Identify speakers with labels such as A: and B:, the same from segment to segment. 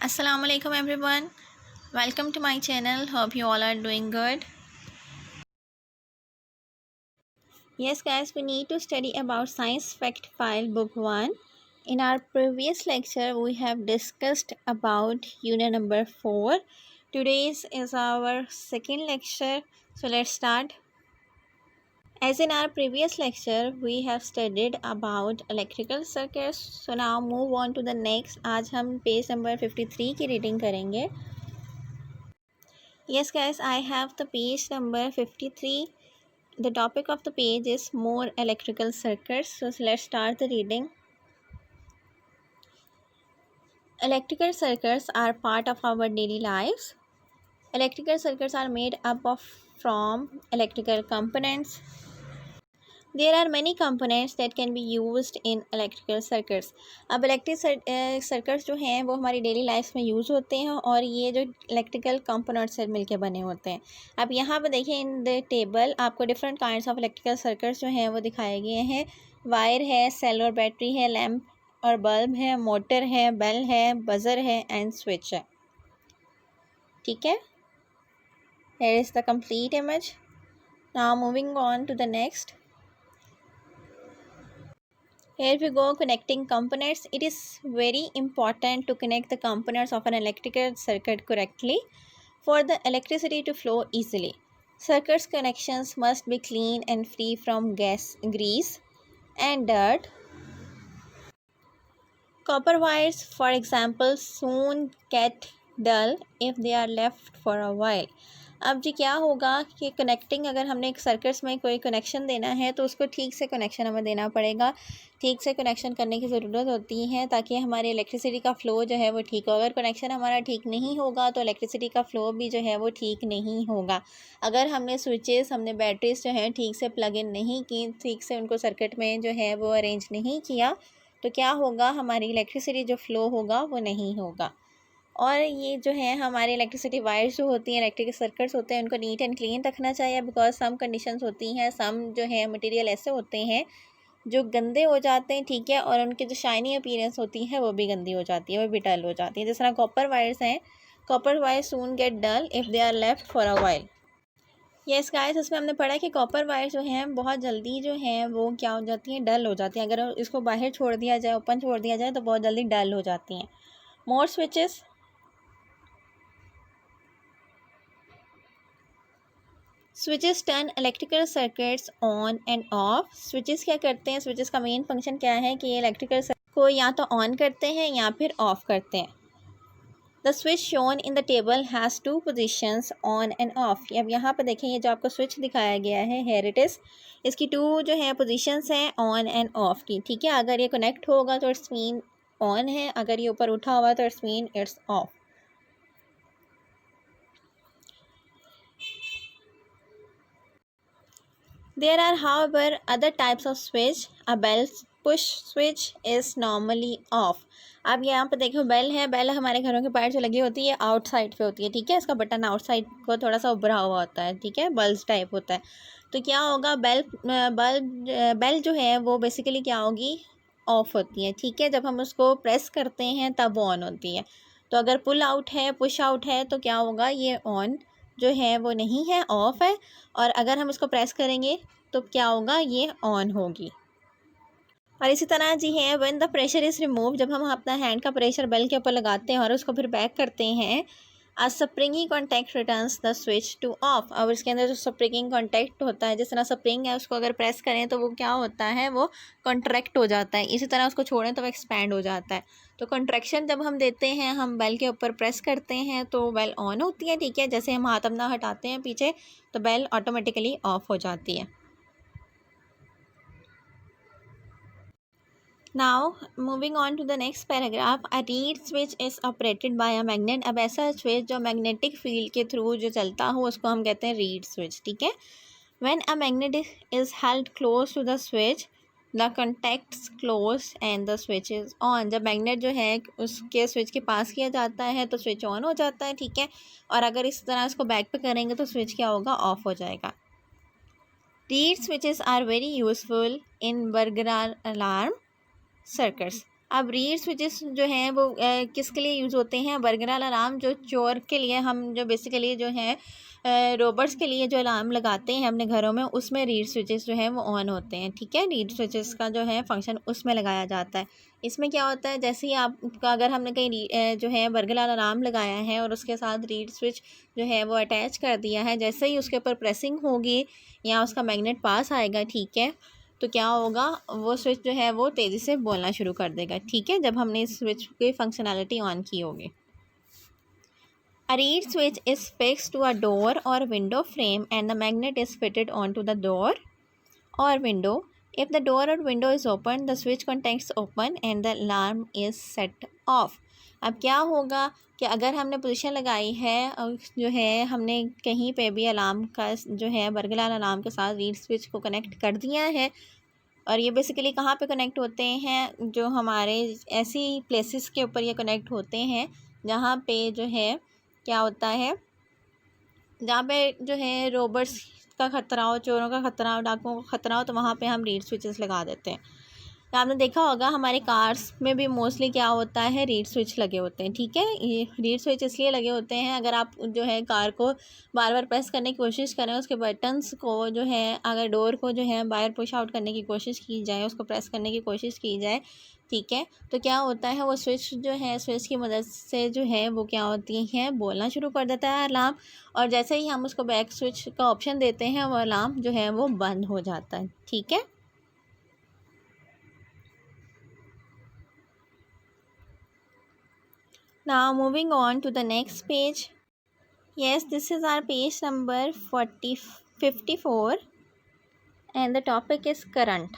A: Assalamu alaikum everyone. Welcome to my channel. Hope you all are doing good. Yes guys, we need to study about Science Fact File Book 1. In our previous lecture, we have discussed about unit number 4. Today's is our second lecture. So let's start. As in our previous lecture, we have studied about electrical circuits. So now move on to the next. आज हम page number 53 की reading करेंगे. Yes guys, I have the page number 53. The topic of the page is more electrical circuits. So let's start the reading. Electrical circuits are part of our daily lives. Electrical circuits are made up of from electrical components. There are many components that can be used in electrical circuits. अब electric circuits जो हैं वो हमारी daily life में use होते हैं और ये जो इलेक्ट्रिकल कंपोनेंट्स से मिलके बने होते हैं. अब यहाँ पर देखिए इन द टेबल आपको different kinds of electrical circuits जो हैं वो दिखाए गए हैं. वायर है, सेल और बैटरी है, लैम्प और बल्ब है, मोटर है, बेल है, बज़र है एंड स्विच है. ठीक है, here is the complete image. Now moving on to the next. Here we go, connecting components. It is very important to connect the components of an electrical circuit correctly for the electricity to flow easily. Circuits connections must be clean and free from grease and dirt. Copper wires, for example, soon get dull if they are left for a while. अब जी क्या होगा कि connecting अगर हमने एक circuits में कोई connection देना है तो उसको ठीक से कनेक्शन हमें देना पड़ेगा. ठीक से कनेक्शन करने की ज़रूरत होती है ताकि हमारे इलेक्ट्रिसिटी का फ़्लो जो है वो ठीक हो. अगर कनेक्शन हमारा ठीक नहीं होगा तो इलेक्ट्रिसिटी का फ़्लो भी जो है वो ठीक नहीं होगा. अगर हमने स्विचेस, हमने बैटरीज जो हैं ठीक से प्लग इन नहीं की, ठीक से उनको सर्किट में जो है वो अरेंज नहीं किया तो क्या होगा, हमारी इलेक्ट्रिसिटी जो फ़्लो होगा वो नहीं होगा. और ये जो है हमारी इलेक्ट्रिसिटी वायर्स जो होती हैं, इलेक्ट्रिक सर्किट्स होते हैं, उनको नीट एंड क्लीन रखना चाहिए. बिकॉज सम कंडीशंस होती हैं, सम जो है मटेरियल ऐसे होते हैं जो गंदे हो जाते हैं. ठीक है, और उनकी जो शाइनी अपीयरेंस होती है वो भी गंदी हो जाती है, वो भी डल हो जाती है. जिस तरह कॉपर वायर्स हैं, copper wires soon get dull if they are left for a while. Yes guys, इसमें हमने पढ़ा कि कॉपर वायर जो हैं बहुत जल्दी जो हैं वो क्या हो जाती हैं, डल हो जाती हैं. अगर इसको बाहर छोड़ दिया जाए, ओपन छोड़ दिया जाए तो बहुत जल्दी डल हो जाती हैं. More switches. Switches turn electrical circuits on and off. Switches क्या करते हैं, स्विचेस का मेन फंक्शन क्या है कि ये इलेक्ट्रिकल सर्किट को या तो ऑन करते हैं या फिर ऑफ करते हैं. The switch shown in the table has two positions on and off. अब यहाँ पर देखें, ये जो आपको स्विच दिखाया गया है, हेयर इट इज़, इसकी टू जो है पोजिशंस हैं ऑन एंड ऑफ की. ठीक है, अगर ये कनेक्ट होगा तो इट्स मीन ऑन है, अगर ये ऊपर उठा हुआ तो it's mean it's of. There are, however, other types of switch. A bell push switch is normally off. अब यहाँ पर देखो बेल है, बेल हमारे घरों के बाहर जो लगी होती है आउटसाइड पे होती है. ठीक है, इसका बटन आउटसाइड को थोड़ा सा उभरा हुआ होता है. ठीक है, बल्ब टाइप होता है. तो क्या होगा, बेल जो है वो बेसिकली क्या होगी, ऑफ होती है. ठीक है, जब हम उसको प्रेस करते हैं तब वो ऑन होती है. तो अगर पुल आउट है, पुश आउट है तो क्या होगा, ये ऑन जो है वो नहीं है, ऑफ है. और अगर हम इसको प्रेस करेंगे तो क्या होगा, ये ऑन होगी. और इसी तरह जी है, when the pressure is remove, जब हम अपना हैंड का प्रेशर बेल के ऊपर लगाते हैं और उसको फिर बैक करते हैं, a springy contact returns the switch to off. और इसके अंदर जो स्प्रिंगिंग कॉन्टैक्ट होता है, जिस तरह स्प्रिंग है उसको अगर प्रेस करें तो वो क्या होता है, वो कॉन्ट्रैक्ट हो जाता है. इसी तरह उसको छोड़ें तो वो एक्सपैंड हो जाता है. तो कॉन्ट्रैक्शन जब हम देते हैं, हम बेल के ऊपर प्रेस करते हैं तो बेल ऑन होती है. ठीक है, जैसे हम हाथ अपना हटाते हैं पीछे तो बेल ऑटोमेटिकली ऑफ हो जाती है. Now moving on to the next paragraph. A reed switch is operated by a magnet. अब ऐसा स्विच जो मैग्नेटिक फील्ड के थ्रू जो चलता हो उसको हम कहते हैं रीड स्विच. ठीक है, when a magnet is held close to the switch, the contacts close and the switch is on. जब मैग्नेट जो है उसके स्विच के पास किया जाता है तो स्विच ऑन हो जाता है. ठीक है, और अगर इस तरह इसको बैक पे करेंगे तो स्विच क्या होगा, ऑफ हो जाएगा. Reed switches are very useful in burglar alarm circuits. अब रीड स्विचेस जो हैं वो किसके लिए यूज़ होते हैं? बरकरार अलार्म जो चोर के लिए हम जो बेसिकली जो है रोबोट्स के लिए जो अलार्म लगाते हैं अपने घरों में, उसमें रीड स्विचेस जो हैं वो ऑन होते हैं। ठीक है, रीड स्विचेस का जो है फंक्शन उसमें लगाया जाता है। इसमें क्या होता है, जैसे ही आपका अगर हमने कहीं जो है बरकरार अलार्म लगाया है और उसके साथ रीड स्विच जो है वो अटैच कर दिया है, जैसे ही उसके ऊपर प्रेसिंग होगी या उसका मैग्नेट पास आएगा, ठीक है, तो क्या होगा, वो स्विच जो है वो तेज़ी से बोलना शुरू कर देगा। ठीक है, जब हमने इस स्विच की फंक्शनैलिटी ऑन की होगी। A reed switch is fixed to a door or window frame and the magnet is fitted onto the door or window. If the door or window is open, the switch contacts open and the alarm is set off. अब क्या होगा कि अगर हमने position लगाई है और जो है हमने कहीं पे भी अलार्म का जो है बरकरार अलार्म के साथ रीड स्विच को कनेक्ट कर दिया है, और ये बेसिकली कहाँ पे कनेक्ट होते हैं, जो हमारे ऐसी प्लेसेस के ऊपर ये कनेक्ट होते हैं जहाँ पे जो है क्या होता है, जहाँ पे जो है रोबर्ट्स का ख़तरा हो, चोरों का ख़तरा हो, डाकुओं का ख़तरा हो, तो वहाँ पे हम रीड स्विचेस लगा देते हैं। तो आपने देखा होगा हमारे कार्स में भी मोस्टली क्या होता है, रीड स्विच लगे होते हैं। ठीक है, ये रीड स्विच इसलिए लगे होते हैं, अगर आप जो है कार को बार बार प्रेस करने की कोशिश करें, उसके बटन्स को जो है, अगर डोर को जो है बाहर पुश आउट करने की कोशिश की जाए, उसको प्रेस करने की कोशिश की जाए, ठीक है, तो क्या होता है, वो स्विच जो है, स्विच की मदद से जो है वो क्या होती है, बोलना शुरू कर देता है अलार्म, और जैसे ही हम उसको बैक स्विच का ऑप्शन देते हैं, वो अलार्म जो है वो बंद हो जाता है। ठीक है, now moving on to the next page. Yes, this is our page number 54 and the topic is current.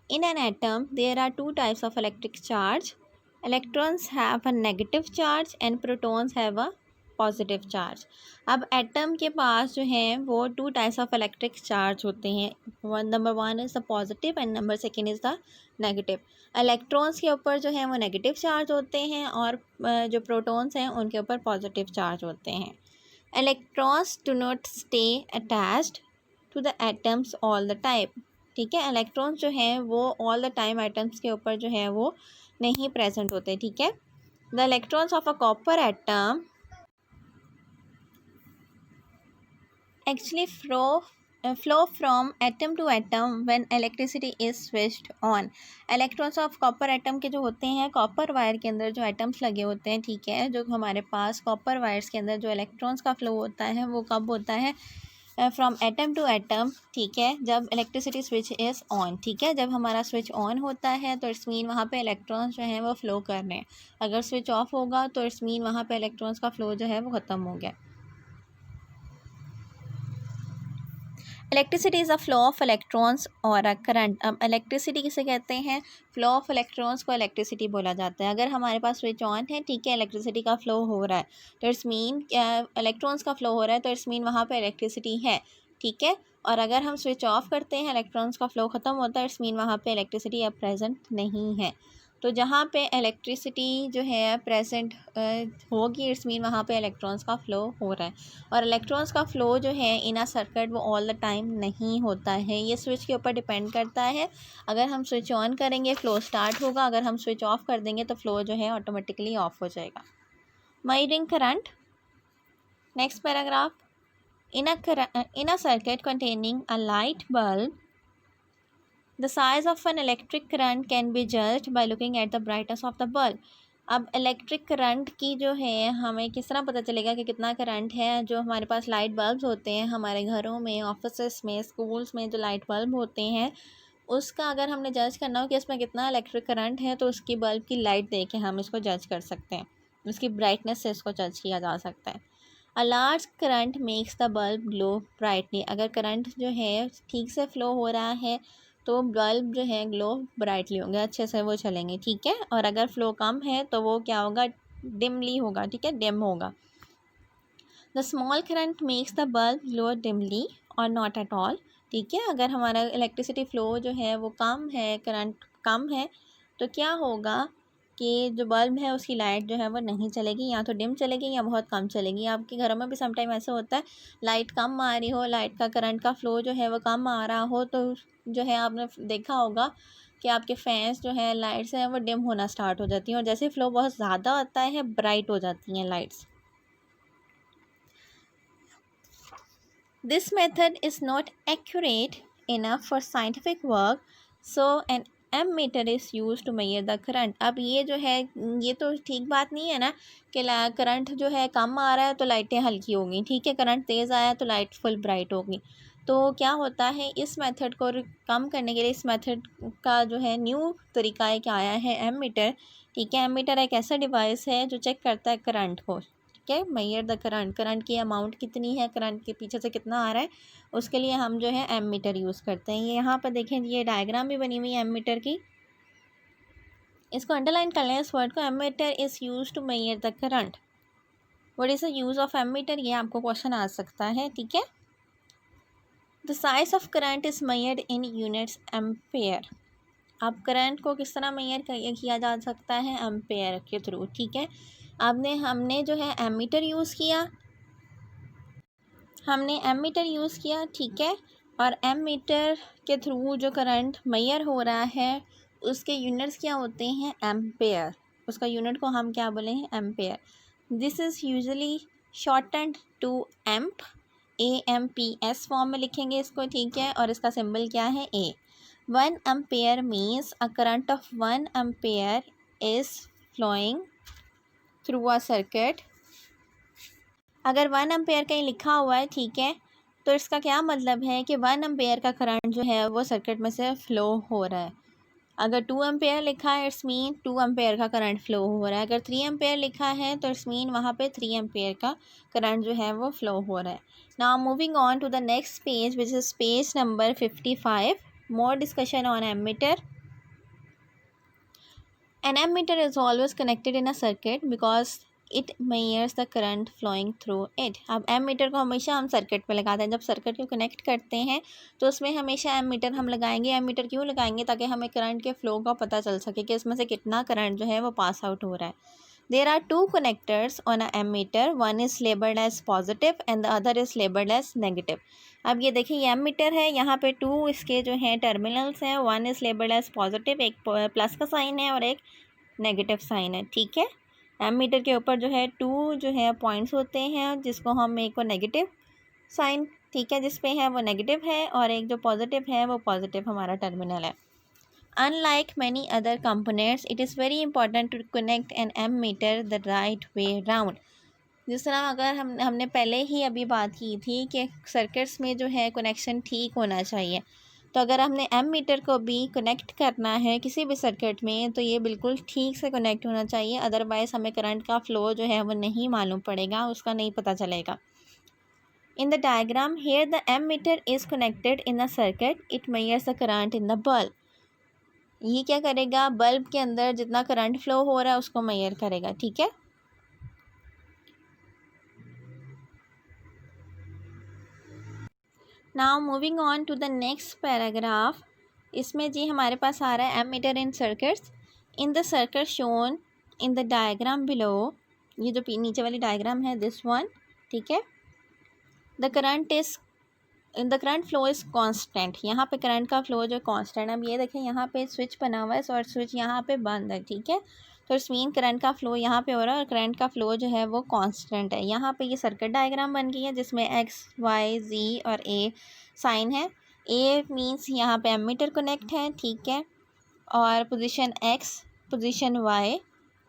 A: In an atom, there are two types of electric charge. Electrons have a negative charge and protons have a positive charge. अब atom के पास जो है वो two types of electric charge होते हैं, number one is the positive and number second is the negative. Electrons के ऊपर जो है वो नेगेटिव चार्ज होते हैं और जो प्रोटॉन्स हैं उनके ऊपर पॉजिटिव चार्ज होते हैं। Electrons do not stay attached to the atoms all the time. ठीक है, इलेक्ट्रॉन्स जो हैं वो ऑल द टाइम एटम्स के ऊपर जो है वो नहीं प्रेजेंट होते। ठीक है, the electrons of a copper atom actually flow from atom to atom when electricity is switched on. Electrons of copper atom के जो होते हैं, कॉपर वायर के अंदर जो एटम्स लगे होते हैं, ठीक है, जो हमारे पास कॉपर वायर्स के अंदर जो इलेक्ट्रॉन्स का फ्लो होता है वो कब होता है, फ्रॉम एटम टू एटम। ठीक है, जब इलेक्ट्रिसिटी स्विच इज़ ऑन। ठीक है, जब हमारा स्विच ऑन होता है तो इट्स मीन वहाँ पे इलेक्ट्रॉन्स जो हैं वो फ्लो कर रहे हैं। अगर स्विच ऑफ होगा तो इट्स मीन वहाँ पे इलेक्ट्रॉन्स का फ्लो जो है वो ख़त्म हो गया। Electricity is a flow of electrons और अ करंट। अब इलेक्ट्रिसिटी किसे कहते हैं, फ्लो ऑफ इलेक्ट्रॉन्स को इलेक्ट्रिसिटी बोला जाता है। अगर हमारे पास स्विच ऑन है, ठीक है, इलेक्ट्रिसिटी का फ्लो हो रहा है, तो इट्स मीन इलेक्ट्रॉन्स का फ्लो हो रहा है, तो इट्स मीन वहाँ पे इलेक्ट्रिसिटी है। ठीक है, और अगर हम स्विच ऑफ करते हैं, इलेक्ट्रॉन्स का फ्लो ख़त्म होता है, इट्स मीन वहाँ पे इलेक्ट्रिसिटी अब प्रेजेंट नहीं है। तो जहाँ पे इलेक्ट्रिसिटी जो है प्रेजेंट होगी, इट्स मीन वहाँ पे इलेक्ट्रॉन्स का फ़्लो हो रहा है। और इलेक्ट्रॉन्स का फ़्लो जो है इन अ सर्किट वो ऑल द टाइम नहीं होता है, ये स्विच के ऊपर डिपेंड करता है। अगर हम स्विच ऑन करेंगे फ़्लो स्टार्ट होगा, अगर हम स्विच ऑफ कर देंगे तो फ़्लो जो है ऑटोमेटिकली ऑफ हो जाएगा। Measuring current, next paragraph. In a circuit containing a light bulb, the size of an electric current can be judged by looking at the brightness of the bulb. अब electric current की जो है हमें किस तरह पता चलेगा कि कितना करंट है। जो हमारे पास लाइट बल्ब्स होते हैं हमारे घरों में, ऑफिसेस में, स्कूल्स में जो लाइट बल्ब होते हैं, उसका अगर हमने जज करना हो कि इसमें कितना इलेक्ट्रिक करंट है, तो उसकी बल्ब की लाइट देख के हम इसको जज कर सकते हैं, उसकी ब्राइटनेस से इसको जज किया जा सकता है। A large current makes the bulb glow brightly. अगर करंट जो है ठीक से फ्लो हो रहा है तो बल्ब जो है ग्लो ब्राइटली होंगे, अच्छे से वो चलेंगे। ठीक है, और अगर फ्लो कम है तो वो क्या होगा, डिमली होगा। ठीक है, डिम होगा। The small current makes the bulb glow dimly और नॉट एट ऑल। ठीक है, अगर हमारा इलेक्ट्रिसिटी फ्लो जो है वो कम है, करंट कम है, तो क्या होगा कि जो बल्ब है उसकी लाइट जो है वो नहीं चलेगी, या तो डिम चलेगी या बहुत कम चलेगी। आपके घरों में भी समटाइम ऐसा होता है, लाइट कम आ रही हो, लाइट का करंट का फ्लो जो है वो कम आ रहा हो, तो जो है आपने देखा होगा कि आपके फैंस जो है लाइट्स हैं वो डिम होना स्टार्ट हो जाती हैं और जैसे फ्लो बहुत ज़्यादा आता है ब्राइट हो जाती हैं lights. This method is not accurate enough for scientific work, so an ammeter is use to measure the current. अब ये जो है ये तो ठीक बात नहीं है ना कि करंट जो है कम आ रहा है तो लाइटें हल्की होंगी, ठीक है, करंट तेज़ आया तो लाइट फुल ब्राइट होगी। तो क्या होता है इस मेथड को कम करने के लिए इस मेथड का जो है न्यू तरीका है कि आया है एमीटर, ठीक है। एमीटर एक ऐसा डिवाइस है जो चेक करता है करंट को, ठीक है, मेजर द करंट, करंट की अमाउंट कितनी है, करंट के पीछे से कितना आ रहा है, उसके लिए हम जो है एमीटर यूज़ करते हैं। ये यहाँ पर देखें ये डायग्राम भी बनी हुई है एमीटर की, इसको अंडरलाइन कर लें इस वर्ड को। Ammeter is use to measure the current. What is the use of ammeter, ये आपको क्वेश्चन आ सकता है, ठीक है। The size of current is measured in units ampere. अब करंट को किस तरह मेजर किया जा सकता है, एम्पेयर के थ्रू, ठीक है। हमने जो है एमीटर यूज़ किया, ठीक है, और एमीटर के थ्रू जो करंट मेजर हो रहा है उसके यूनिट्स क्या होते हैं, एम्पेयर। उसका यूनिट को हम क्या बोले हैं, ampere. This is usually shortened to amp, AMPS form में लिखेंगे इसको, ठीक है, और इसका सिंबल क्या है, A। 1 ampere means a current of 1 ampere is flowing through a circuit. अगर 1 एम्पेयर कहीं लिखा हुआ है, ठीक है, तो इसका क्या मतलब है कि 1 एम्पेयर का करंट जो है वो सर्किट में से फ़्लो हो रहा है। अगर 2 एम्पेयर लिखा है इट्स मीन 2 एम्पेयर का करंट फ़्लो हो रहा है। अगर 3 एम्पेयर लिखा है तो इट्स मीन वहाँ पे 3 एम्पेयर का करंट जो है वो फ़्लो हो रहा है। Now moving on to the next page which is page number 55, more discussion on ammeter. An ammeter is always connected in a circuit because it measures the current flowing through it। अब ammeter को हमेशा हम circuit पे लगाते हैं। जब circuit को connect करते हैं तो उसमें हमेशा एमीटर हम लगाएंगे। एमीटर क्यों लगाएंगे, ताकि हमें करंट के फ्लो का पता चल सके कि इसमें से कितना करंट जो है वो पास आउट हो रहा है। There are two connectors on a ammeter, one is labeled as positive and the other is labeled as negative। अब ये देखिए ये एमीटर है, यहाँ पे 2 इसके जो हैं टर्मिनल्स हैं, one is labelled as positive, एक प्लस का साइन है और एक नेगेटिव साइन है, ठीक है। एमीटर के ऊपर जो है 2 जो है पॉइंट्स होते हैं, जिसको हम एक को नेगेटिव साइन, ठीक है, जिस पे है वो नेगेटिव है, और एक जो पॉजिटिव है वो पॉजिटिव हमारा टर्मिनल है। Unlike many other components, it is very important to connect an ammeter the right way round। जिस तरह अगर हमने पहले ही अभी बात की थी कि सर्किट्स में जो है कनेक्शन ठीक होना चाहिए, तो अगर हमने एमीटर को भी कनेक्ट करना है किसी भी सर्किट में तो ये बिल्कुल ठीक से कनेक्ट होना चाहिए, अदरवाइज़ हमें करंट का फ़्लो जो है वो नहीं मालूम पड़ेगा, उसका नहीं पता चलेगा। In the diagram here the ammeter is connected in a circuit, it measures the current in the bulb। ये क्या करेगा, बल्ब के अंदर जितना करंट फ्लो हो रहा है उसको मेजर करेगा, ठीक है। Now moving on to the next paragraph, इसमें जी हमारे पास आ रहा है ammeter in circuits. In the circuit shown in the diagram below, ये जो नीचे वाली डायग्राम है दिस वन, ठीक है। The current is the current flow is constant, यहाँ पे करंट का फ्लो जो कांस्टेंट। अब ये देखें यहाँ पे स्विच बना हुआ है और स्विच यहाँ पे बंद है, ठीक है, तो इट्स मीन करंट का फ्लो यहाँ पे हो रहा है और करंट का फ्लो जो है वो कांस्टेंट है। यहाँ पे ये सर्किट डायग्राम बन गई है जिसमें एक्स वाई जी और ए साइन है। ए मीन्स यहाँ पे एमीटर कनेक्ट है, ठीक है, और पोजीशन एक्स पोजीशन वाई,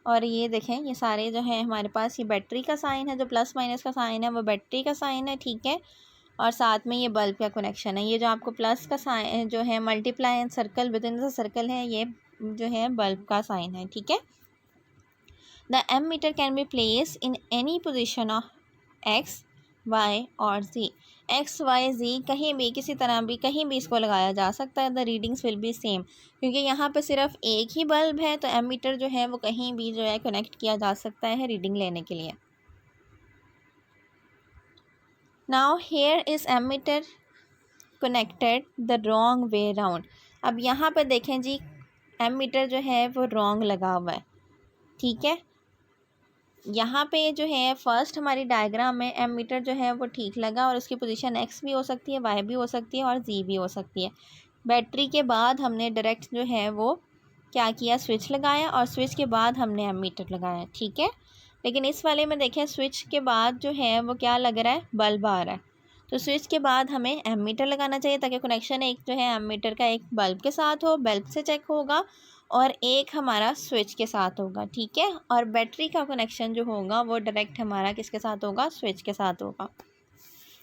A: और ये देखें ये सारे जो है हमारे पास ये बैटरी का साइन है, जो प्लस माइनस का साइन है वो बैटरी का साइन है, ठीक है, और साथ में ये बल्ब का कनेक्शन है। ये जो आपको प्लस का साइन जो है multiply and circle with in the circle है, ये जो है बल्ब का साइन है, ठीक है। The ammeter can be place in any position of X Y और जी। एक्स वाई जी कहीं भी किसी तरह भी कहीं भी इसको लगाया जा सकता है। The readings will be same, क्योंकि यहाँ पे सिर्फ एक ही बल्ब है तो एमीटर जो है वो कहीं भी जो है कनेक्ट किया जा सकता है रीडिंग लेने के लिए। Now here is ammeter connected the wrong way round। अब यहाँ पर देखें जी एमीटर जो है वो रॉन्ग लगा हुआ है, ठीक है। यहाँ पे जो है फर्स्ट हमारी डायग्राम में एमीटर जो है वो ठीक लगा और उसकी पोजीशन एक्स भी हो सकती है, वाई भी हो सकती है और जी भी हो सकती है। बैटरी के बाद हमने डायरेक्ट जो है वो क्या किया, स्विच लगाया और स्विच के बाद हमने एमीटर लगाया, ठीक है। लेकिन इस वाले में देखें स्विच के बाद जो है वो क्या लग रहा है, बल्ब आ रहा है। तो स्विच के बाद हमें एमीटर लगाना चाहिए ताकि कनेक्शन एक जो है एमीटर का एक बल्ब के साथ हो, बल्ब से चेक होगा, और एक हमारा स्विच के साथ होगा, ठीक है। और बैटरी का कनेक्शन जो होगा वो डायरेक्ट हमारा किसके साथ होगा, स्विच के साथ होगा।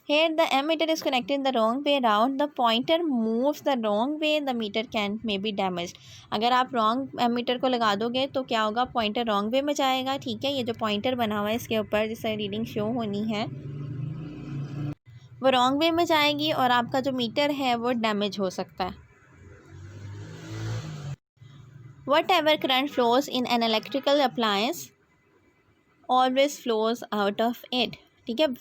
A: Here the ammeter is connected the wrong way around. The pointer moves the wrong way. The meter can may be damaged. अगर आप रॉन्ग एमीटर को लगा दोगे तो क्या होगा, पॉइंटर रॉन्ग वे में जाएगा, ठीक है। ये जो पॉइंटर बना हुआ है इसके ऊपर जिससे रीडिंग शो होनी है वो रॉन्ग वे में जाएगी और आपका जो मीटर है वो डैमेज हो सकता है। Whatever current flows in an electrical appliance always flows out of it. ठीक है,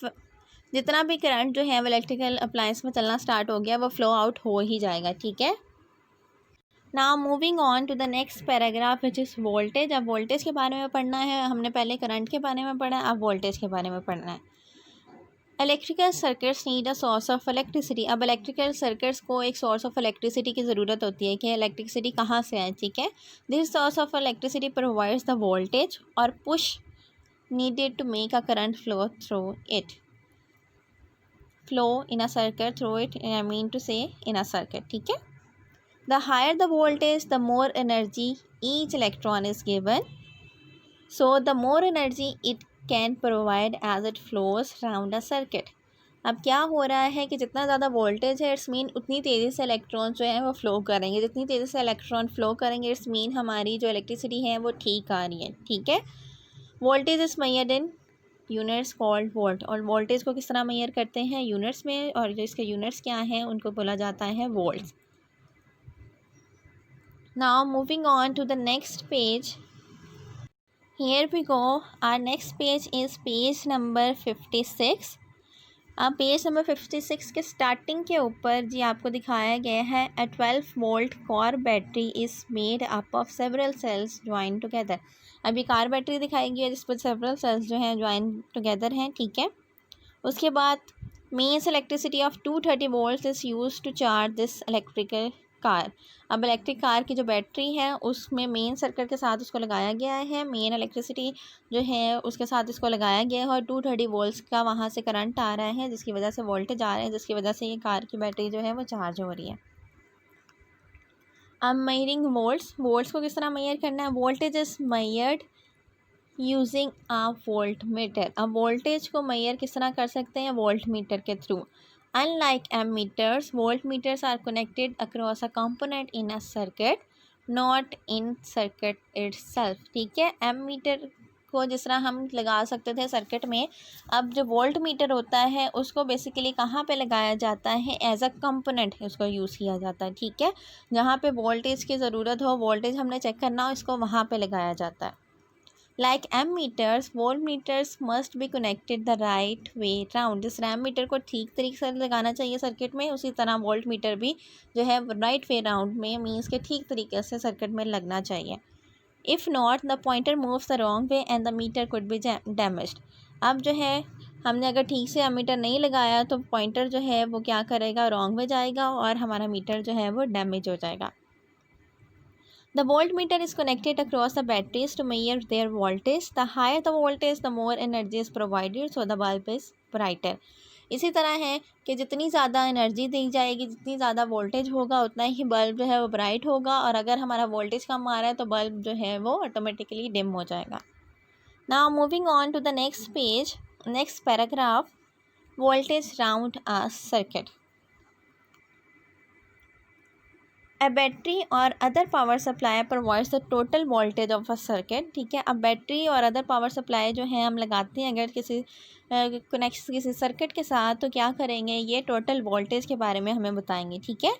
A: जितना भी करंट जो है वो इलेक्ट्रिकल अप्लायंस में चलना स्टार्ट हो गया वो फ्लो आउट हो ही जाएगा, ठीक है। Now moving on to the next paragraph which is voltage. अब वोल्टेज के बारे में पढ़ना है, हमने पहले करंट के बारे में पढ़ा है, अब वोल्टेज के बारे में पढ़ना है। Electrical circuits need a source of electricity. अब इलेक्ट्रिकल सर्किट्स को एक सोर्स ऑफ इलेक्ट्रिसिटी की ज़रूरत होती है कि इलेक्ट्रिसिटी कहाँ से आए, ठीक है। This source of electricity provides the voltage और push needed to make a current flow through it. flow in a circuit through it, I mean to say in a circuit, ठीक है। The higher the voltage the more energy each electron is given, so the more energy it can provide as it flows around a circuit। अब क्या हो रहा है कि जितना ज़्यादा वोल्टेज है इट्स मीन उतनी तेज़ी से इलेक्ट्रॉन जो है वो फ़्लो करेंगे, जितनी तेज़ी से इलेक्ट्रॉन फ़्लो करेंगे इट्स मीन हमारी जो इलेक्ट्रिसिटी है वो ठीक आ रही है, ठीक है। Voltage is measured in units called volt. और वोल्टेज को किस तरह मेजर करते हैं, यूनिट्स में, और जो इसके यूनिट्स क्या हैं उनको बोला जाता है volts. Now moving on to the next page, here we go, our next page is page number 56। अब पेज नंबर 56 के स्टार्टिंग के ऊपर जी आपको दिखाया गया है a 12 volt car battery is made up of several cells join together. अभी car battery दिखाई गई है जिस पर सेवरल सेल्स जो हैं ज्वाइन टुगेदर हैं, ठीक है। उसके बाद mains electricity of 230 volt is use to charge this electrical car. अब इलेक्ट्रिक कार की जो बैटरी है उसमें मेन सर्किट के साथ उसको लगाया गया है, मेन इलेक्ट्रिसिटी जो है उसके साथ इसको लगाया गया है और 230 वोल्ट्स का वहाँ से करंट आ रहा है जिसकी वजह से वोल्टेज आ रहे हैं, जिसकी वजह से ये कार की बैटरी जो है वो चार्ज हो रही है। अब मेजरिंग वोल्ट्स, वोल्ट्स को किस तरह मेजर करना है, voltage is measured using a volt meter. अब वोल्टेज को मेजर किस तरह कर सकते हैं, वोल्ट मीटर के through. Unlike ammeters, voltmeters are connected across a component in a circuit, not in circuit itself, ठीक है। एमीटर को जिस तरह हम लगा सकते थे सर्किट में, अब जो वोल्ट मीटर होता है उसको बेसिकली कहाँ पे लगाया जाता है, एज अ कंपोनेंट उसको यूज़ किया जाता है, ठीक है। जहाँ पे वोल्टेज की ज़रूरत हो, वोल्टेज हमने चेक करना हो, इसको वहाँ पे लगाया जाता है। Like ammeters, voltmeters must be connected the right way round। जिस एमीटर को ठीक तरीके से लगाना चाहिए सर्किट में, उसी तरह वोल्ट मीटर भी जो है राइट वे राउंड में मीन्स के ठीक तरीके से सर्किट में लगना चाहिए। If not the pointer moves the wrong way and the meter could be damaged. अब जो है हमने अगर ठीक से एमीटर नहीं लगाया तो पॉइंटर जो है वो क्या करेगा, रॉन्ग वे जाएगा और हमारा मीटर जो है वो डैमेज हो जाएगा। The voltmeter is connected across the batteries to measure their voltage. The higher the voltage, the more energy is provided, so the bulb is brighter। इसी तरह है कि जितनी ज़्यादा एनर्जी दी जाएगी, जितनी ज़्यादा वोल्टेज होगा उतना ही बल्ब जो है वो ब्राइट होगा, और अगर हमारा वोल्टेज कम आ रहा है तो बल्ब जो है वो ऑटोमेटिकली डिम हो जाएगा। Now moving on to the next page, next paragraph, voltage round a circuit. A battery or other power supply provides the total voltage of a circuit, ठीक है। अब बैटरी और अदर पावर सप्लाई जो है हम लगाते हैं अगर किसी कनेक्शन किसी सर्किट के साथ, तो क्या करेंगे, ये टोटल वोल्टेज के बारे में हमें बताएंगे, ठीक है।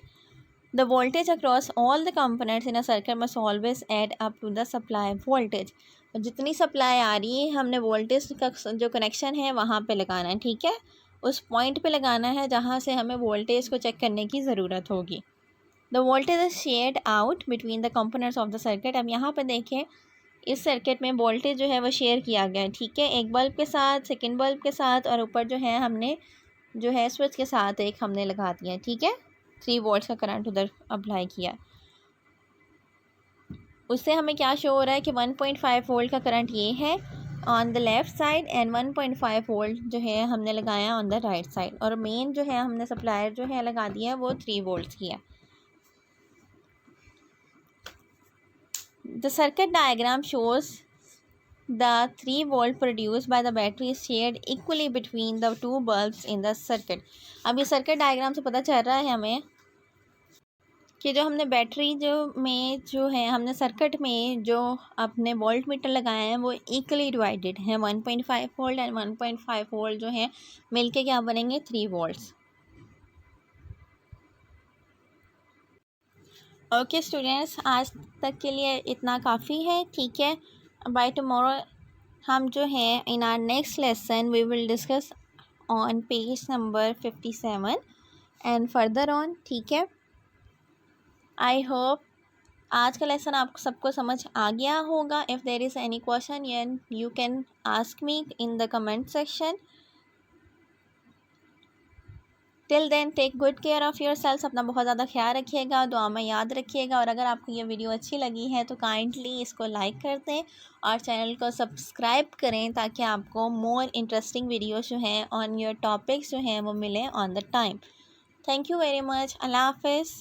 A: The voltage across all the components in a circuit must always add up to the supply voltage. जितनी सप्लाई आ रही है हमने वोल्टेज का जो कनेक्शन है वहाँ पे लगाना है, ठीक है। उस पॉइंट पे लगाना है जहाँ से हमें वोल्टेज को चेक करने की ज़रूरत होगी। The voltage is shared out between the components of the circuit. अब यहाँ पे देखें इस सर्किट में वोल्टेज जो है वो शेयर किया गया है, ठीक है। एक बल्ब के साथ, सेकंड बल्ब के साथ, और ऊपर जो है हमने जो है स्विच के साथ एक हमने लगा दिया है, ठीक है। 3 वोल्ट्स का करंट उधर अप्लाई किया, उससे हमें क्या शो हो रहा है कि 1.5 वोल्ट का करंट ये है on the left side and 1.5 volt जो है हमने लगाया ऑन द राइट साइड, और मेन जो है हमने सप्लायर जो है लगा दिया वो 3 वोल्ट्स की है। The circuit diagram shows the 3 volt produced by the battery is shared equally between the two bulbs in the circuit। अब ये सर्किट डायग्राम से पता चल रहा है हमें कि जो हमने बैटरी जो है हमने सर्किट में जो अपने वोल्ट मीटर लगाए हैं वो इक्वली डिवाइडेड है। 1.5 वोल्ट एंड 1.5 वोल्ट जो है मिलके क्या बनेंगे 3 वोल्ट्स। ओके स्टूडेंट्स, आज तक के लिए इतना काफ़ी है, ठीक है। बाय टुमारो हम जो है in our next lesson we will discuss on page number 57 and further on, ठीक है। आई होप आज का लेसन आपको सबको समझ आ गया होगा। If there is any question you can ask me in the comment section. Till then take good care of yourself, अपना बहुत ज़्यादा ख्याल रखिएगा, दुआ में याद रखिएगा। और अगर आपको ये वीडियो अच्छी लगी है तो काइंडली इसको लाइक कर दें और चैनल को सब्सक्राइब करें ताकि आपको मोर इंटरेस्टिंग वीडियोस जो हैं ऑन योर टॉपिक्स जो हैं वो मिलें on the time. Thank you very much. अल्लाह हाफ़िज़।